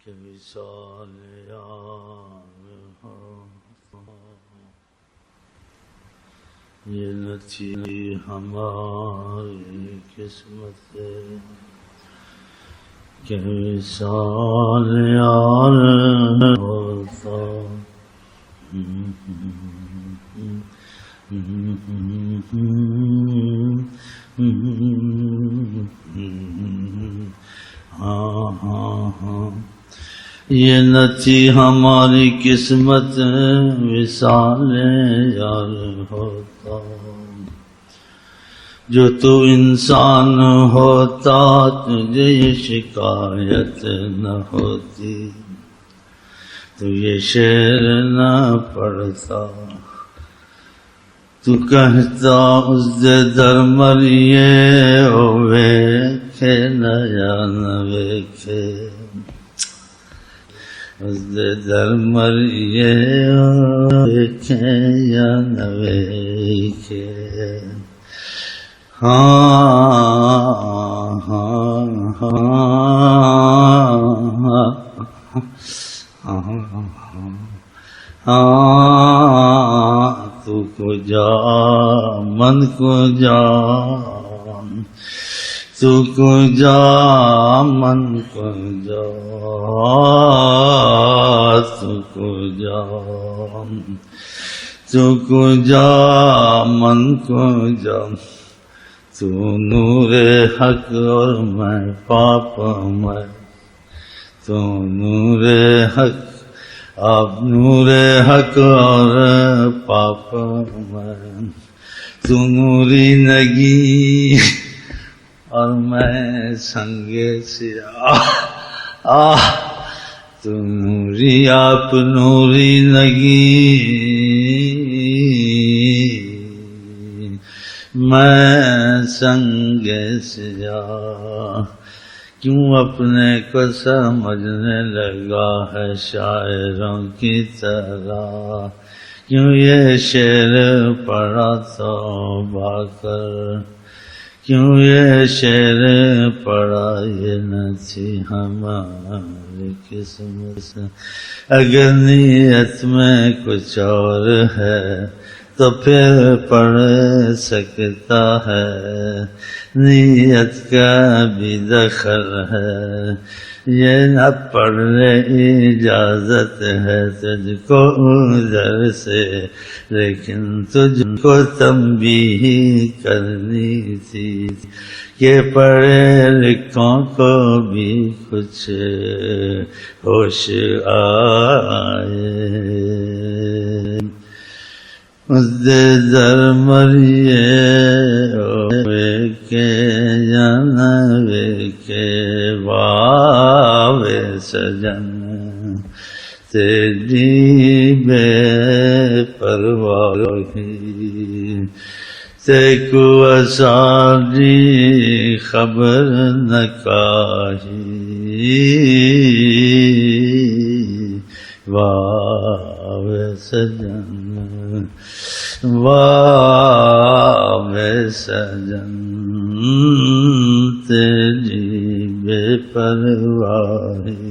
کہ وصال یار ہو یہ نہ تھی ہماری قسمت کہ وصال یار ہوتا یہ نہ تھی ہماری قسمت وصال یار ہوتا جو تو انسان ہوتا تجھے یہ شکایت نہ ہوتی تو یہ شعر نہ پڑھتا تو کہتا اس دے در مریے او ویکھے نہ یا نہ ویکھے اس دے در مریے او ویکھے یا نہ ویکھے تو کو جا من کو جا تو کو جا من کو جا تو کو جا تو کو جا من کو جا تو نور حق اور میں پاپ میں تو نور حق آپ نور حق اور پاپ میں تو نوری نگی اور میں سنگ سیاہ تو نوری آپ نوری نگی میں سنگ سیاہ کیوں اپنے کو سمجھنے لگا ہے شاعروں کی طرح کیوں یہ شعر پڑھا توبہ کر کیوں یہ شعر پڑھا یہ نہ تھی ہماری قسمت اگر نیت میں کچھ اور ہے تو پھر پڑھ سکتا ہے نیت کا بھی دخل ہے یہ نہ پڑھنے اجازت ہے تجھ کو ادھر سے لیکن تجھ کو تنبیہ کرنی تھی کہ پڑھے لکھوں کو بھی کچھ ہوش آئے اس دے در مریے ویکھے یا نہ ویکھے واوے سجن تیری بے پرواہی تے کو اساری خبر نہ کاہی واوے سجن واوے سجن تیری بے پرواہی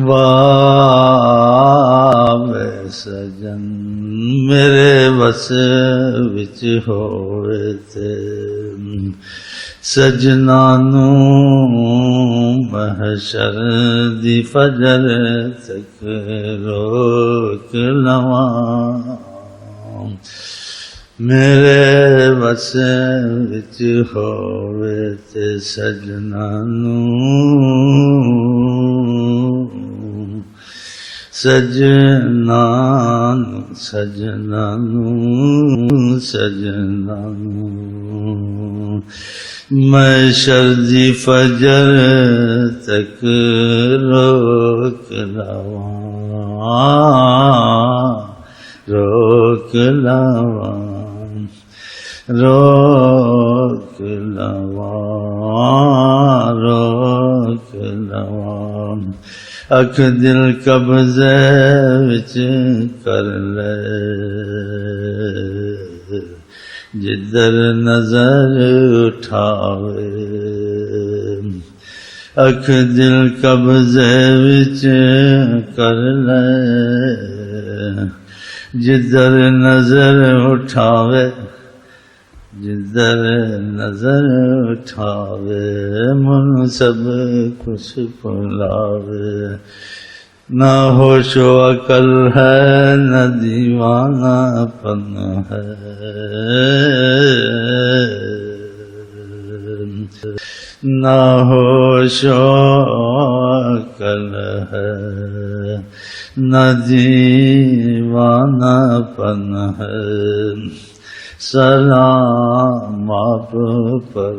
واوے سجن میرے بس وچ ہوئے تے سجنا نو محشر دی فجر تک روک لواں میرے بس وچ ہوئے تے سجنا نو سجنا نو سجنا نو سجنا نو محشر دی فجر تک روک لواں روک لواں روک لواں روک لواں اکھ دل قبضے وچ کر لے جدھر نظر اٹھاوے اکھ دل قبضے وچ کر لے جدھر نظر اٹھاوے جدھر نظر اٹھاوے من سب کچھ بھلاوے نہ ہوش و عقل ہے نہ دیوانہ پن ہے نہ ہوش و عقل ہے نہ دیوانہ پن ہے سلام آپ پر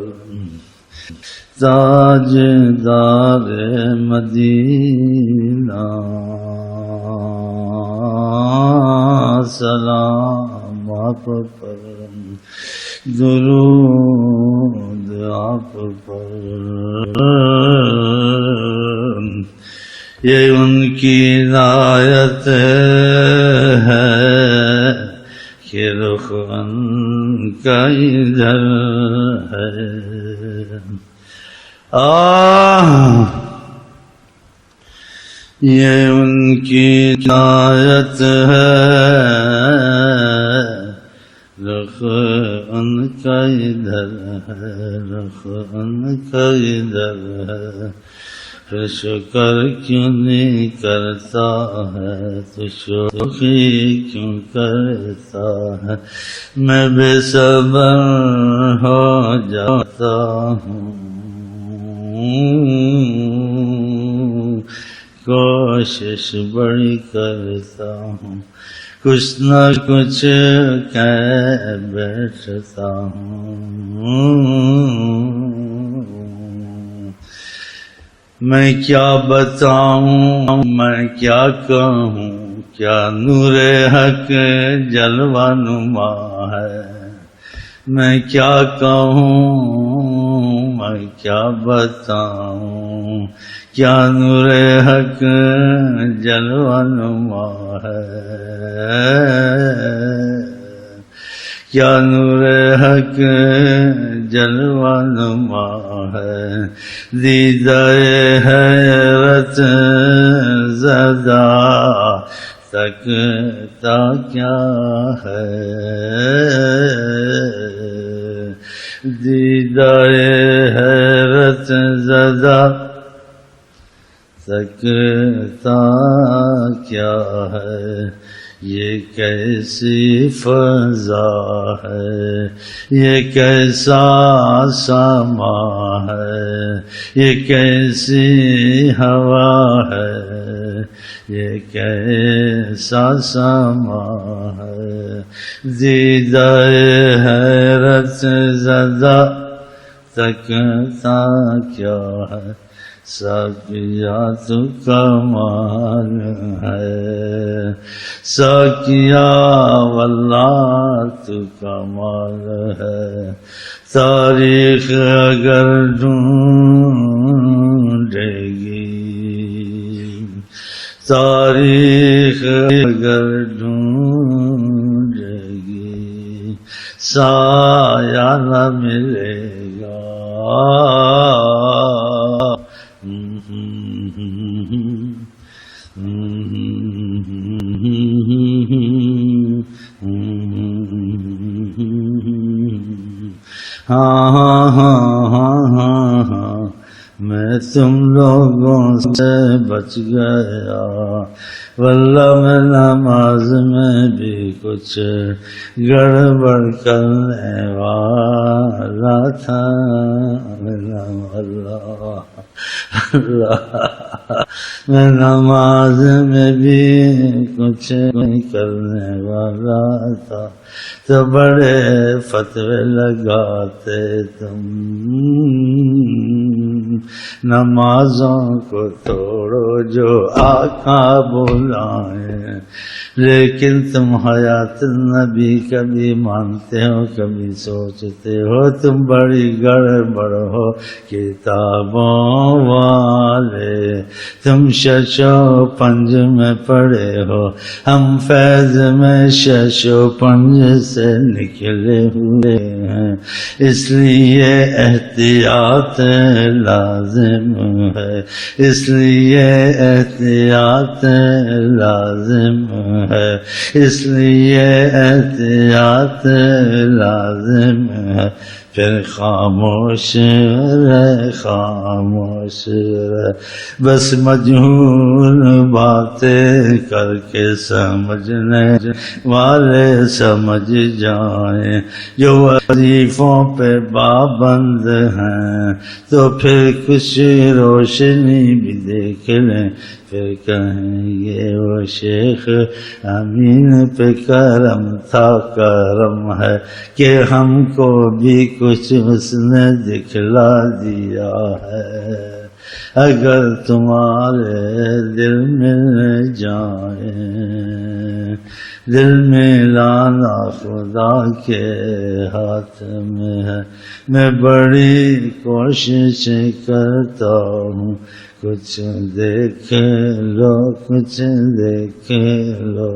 تاجدار مدینہ سلام آپ پر درود آپ پر یہ ان کی عنایت ہے کہ رخ ان کا ادھر ہے یہ ان کی عنایت ہے رخ ان کا ادھر ہے رخ ان کا ادھر ہے پھر شکر کیوں نہیں کرتا ہے تو شوخی کیوں کرتا ہے میں بے صبر ہو جاتا ہوں کوشش بڑی کرتا ہوں کچھ نہ کچھ کہہ بیٹھتا ہوں میں کیا بتاؤں میں کیا کہوں کیا نور حق جلوہ نما ہے میں کیا کہوں میں کیا بتاؤں کیا نور حق جلوہ نما ہے کیا نور حق جلوہ نما ہے دیدہ حیرت زدہ تکتا کیا ہے دیدہ حیرت زدہ تکتا کیا ہے یہ کیسی فضا ہے یہ کیسا سما ہے یہ کیسی ہوا ہے یہ کیسا سما ہے دیدہ حیرت زدہ تکتا کیا ہے ساقیا تو کمال ہے ساقیا واللہ تو کمال ہے تاریخ اگر ڈھونڈے گی تاریخ اگر ڈھونڈے گی سایہ نہ ملے گا ہاں میں تم لوگوں سے بچ گیا واللہ میں نماز میں بھی کچھ گڑبڑ کرنے والا تھا میں نماز میں بھی کچھ نہیں کرنے والا تھا تو بڑے فتوے لگاتے تم نمازوں کو توڑو جو آقا بلائیں لیکن تم حیات النبی کبھی مانتے ہو کبھی سوچتے ہو تم بڑی گڑبڑ ہو کتابوں والے تم ششو پنج میں پڑے ہو ہم فیض میں ششو پنج سے نکلے ہوئے ہیں اس لیے احتیاط لا لازم ہے، اس لیے احتیاط لازم ہے، اس لیے احتیاط لازم ہے، پھر خاموش رہ خاموش رہ، بس مجہول باتیں کر کے سمجھنے والے سمجھ جائیں، جو وظیفوں پہ پابند ہیں تو پھر کچھ روشنی بھی دیکھ لیں، پھر کہیں گے وہ شیخ امین پہ کرم تھا، کرم ہے کہ ہم کو بھی کچھ اس نے دکھلا دیا ہے، اگر تمہارے دل مل جائیں، دل میں لانا خدا کے ہاتھ میں ہے، میں بڑی کوشش کرتا ہوں، کچھ دیکھ لو کچھ دیکھ لو،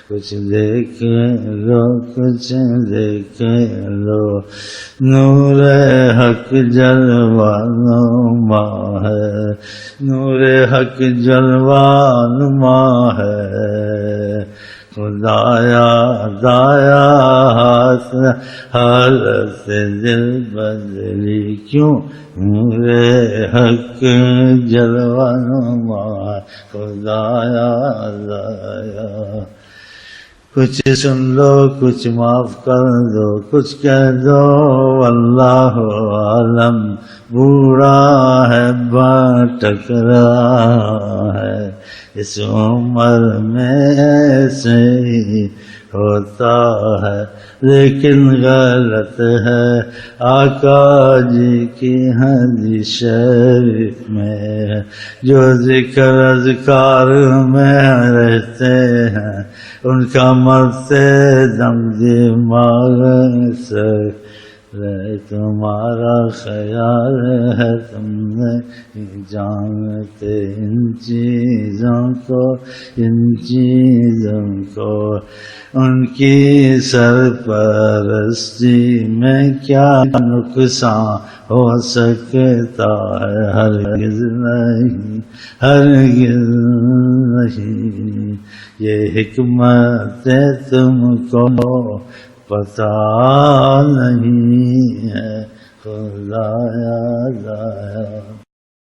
کچھ دیکھ لو کچھ دیکھ لو، نور حق جلوہ نما ہے، نور حق جلوہ نما ہے، خدایا دایا ہاتھ حالت دل بدلی کیوں، نور حق جلوہ نما ہے، خدایا دایا، کچھ سن لو کچھ معاف کر دو، کچھ کہہ دو واللہ عالم، بوڑھا ہے بھٹک رہا ہے، اس عمر میں ایسے ہی ہوتا ہے، لیکن غلط ہے آقا جی کی حدیث شریف میں، جو ذکر اذکار میں رہتے ہیں ان کا مرتے دم دماغ سے تمہارا خیال ہے، تم نہیں جانتے ان چیزوں کو، ان چیزوں کو، ان کی سرپرستی میں کیا نقصان ہو سکتا ہے، ہرگز نہیں ہرگز نہیں، یہ حکمت تم کو پتہ نہیں ہے، خدایا دایا